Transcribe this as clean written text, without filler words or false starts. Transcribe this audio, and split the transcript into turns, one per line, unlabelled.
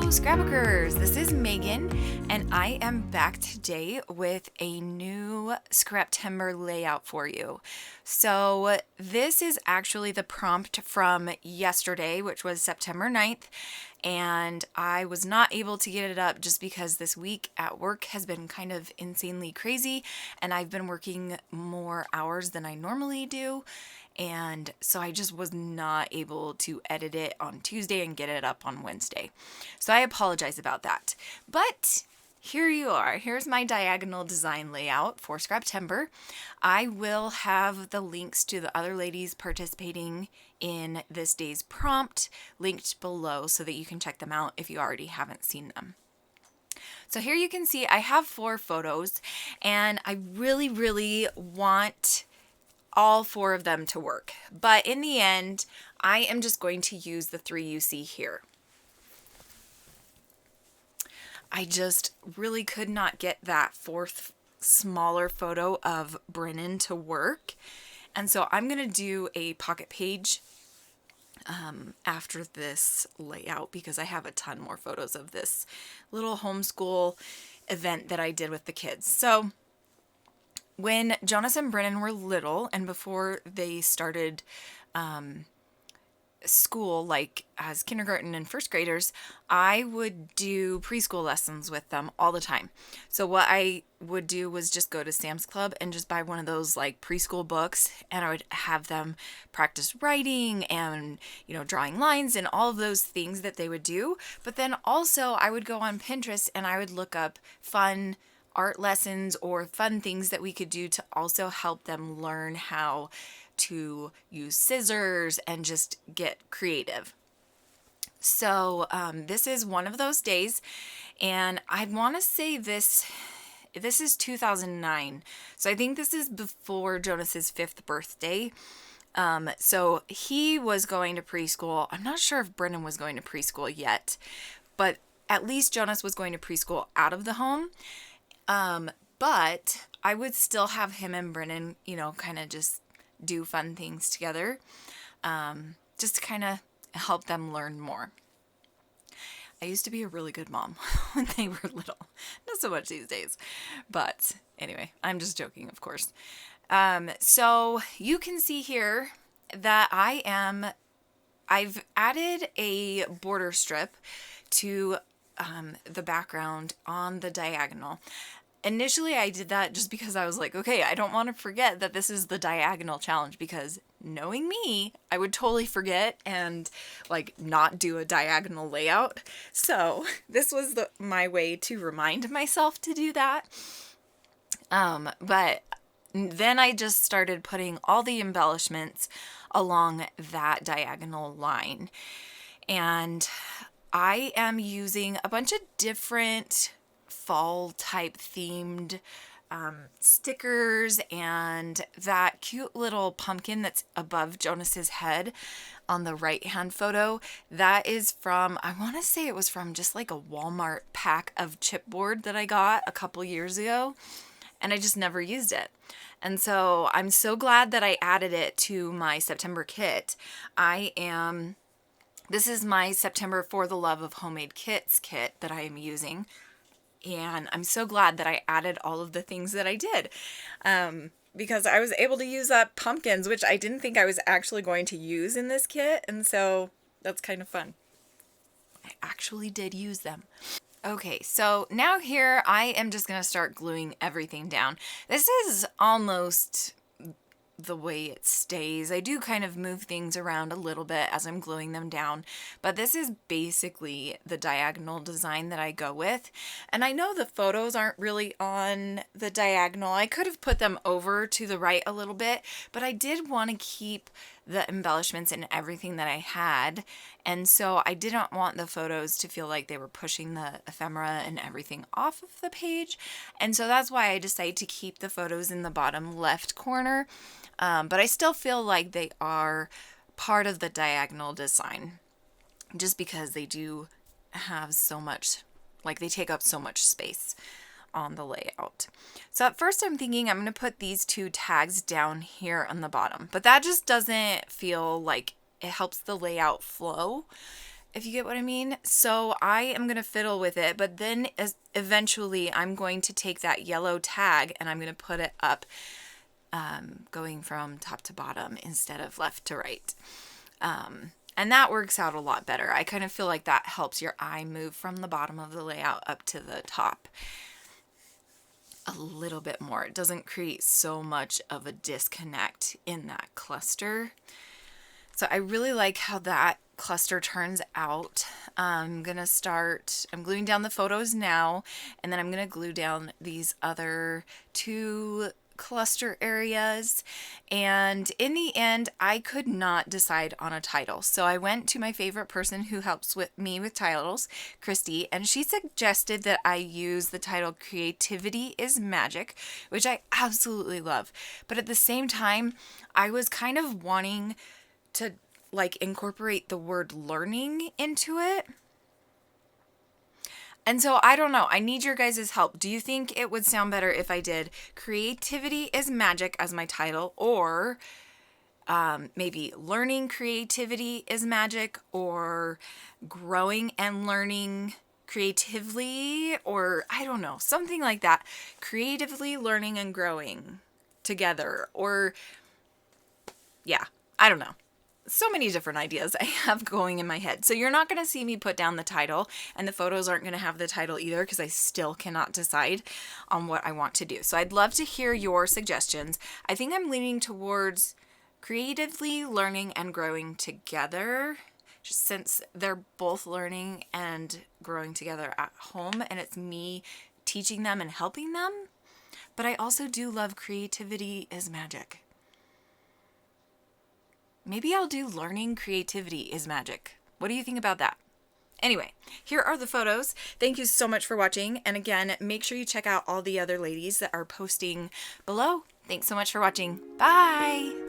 Scrapbookers, this is Megan, and I am back today with a new Scraptember layout for you. So this is actually the prompt from yesterday, which was September 9th, and I was not able to get it up just because this week at work has been kind of insanely crazy, and I've been working more hours than I normally do. And so I just was not able to edit it on Tuesday and get it up on Wednesday. So I apologize about that. But here you are. Here's my diagonal design layout for Scraptember. I will have the links to the other ladies participating in this day's prompt linked below so that you can check them out if you already haven't seen them. So here you can see I have 4 photos, and I really want all 4 of them to work. But in the end, I am just going to use the 3 you see here. I just really could not get that 4th smaller photo of Brennan to work. And so I'm going to do a pocket page after this layout because I have a ton more photos of this little homeschool event that I did with the kids. So when Jonas and Brennan were little and before they started school, like as kindergarten and first graders, I would do preschool lessons with them all the time. So what I would do was just go to Sam's Club and just buy one of those like preschool books, and I would have them practice writing and, drawing lines and all of those things that they would do. But then also I would go on Pinterest and I would look up fun art lessons or fun things that we could do to also help them learn how to use scissors and just get creative. So this is one of those days, and I want to say this is 2009. So I think this is before Jonas's 5th birthday. So he was going to preschool. I'm not sure if Brennan was going to preschool yet, but at least Jonas was going to preschool out of the home. But I would still have him and Brennan, kind of just do fun things together, just to kind of help them learn more. I used to be a really good mom when they were little. Not so much these days. But anyway, I'm just joking, of course. So you can see here that I've added a border strip to the background on the diagonal. Initially, I did that just because I was like, okay, I don't want to forget that this is the diagonal challenge, because knowing me, I would totally forget and not do a diagonal layout. So this was my way to remind myself to do that. But then I just started putting all the embellishments along that diagonal line. And I am using a bunch of different fall type themed stickers, and that cute little pumpkin that's above Jonas's head on the right hand photo, that is from, I want to say it was from just like a Walmart pack of chipboard that I got a couple years ago, and I just never used it. And so I'm so glad that I added it to my September kit. This is my September For the Love of Homemade Kits kit that I am using. And I'm so glad that I added all of the things that I did, because I was able to use up pumpkins, which I didn't think I was actually going to use in this kit. And so that's kind of fun. I actually did use them. Okay, so now here I am just going to start gluing everything down. This is almost the way it stays. I do kind of move things around a little bit as I'm gluing them down, but this is basically the diagonal design that I go with. And I know the photos aren't really on the diagonal. I could have put them over to the right a little bit, but I did want to keep the embellishments and everything that I had. And so I didn't want the photos to feel like they were pushing the ephemera and everything off of the page. And so that's why I decided to keep the photos in the bottom left corner. But I still feel like they are part of the diagonal design, just because they do have so much, they take up so much space on the layout. So at first I'm thinking I'm going to put these 2 tags down here on the bottom, but that just doesn't feel like it helps the layout flow. if you get what I mean. So I am going to fiddle with it, but then eventually I'm going to take that yellow tag and I'm going to put it up, going from top to bottom instead of left to right. And that works out a lot better. I kind of feel like that helps your eye move from the bottom of the layout up to the top a little bit more. It doesn't create so much of a disconnect in that cluster. So I really like how that cluster turns out. I'm gluing down the photos now, and then I'm gonna glue down these other 2 cluster areas. And in the end, I could not decide on a title. So I went to my favorite person who helps me with titles, Christy, and she suggested that I use the title Creativity is Magic, which I absolutely love. But at the same time, I was kind of wanting to like incorporate the word learning into it. And so I don't know. I need your guys' help. Do you think it would sound better if I did Creativity is Magic as my title, or maybe Learning Creativity is Magic, or Growing and Learning Creatively, or I don't know, something like that. Creatively learning and growing together, or yeah, I don't know. So many different ideas I have going in my head. So you're not going to see me put down the title, and the photos aren't going to have the title either because I still cannot decide on what I want to do. So I'd love to hear your suggestions. I think I'm leaning towards creatively learning and growing together, just since they're both learning and growing together at home, and it's me teaching them and helping them. But I also do love Creativity is Magic. Maybe I'll do Learning Creativity is Magic. What do you think about that? Anyway, here are the photos. Thank you so much for watching. And again, make sure you check out all the other ladies that are posting below. Thanks so much for watching. Bye!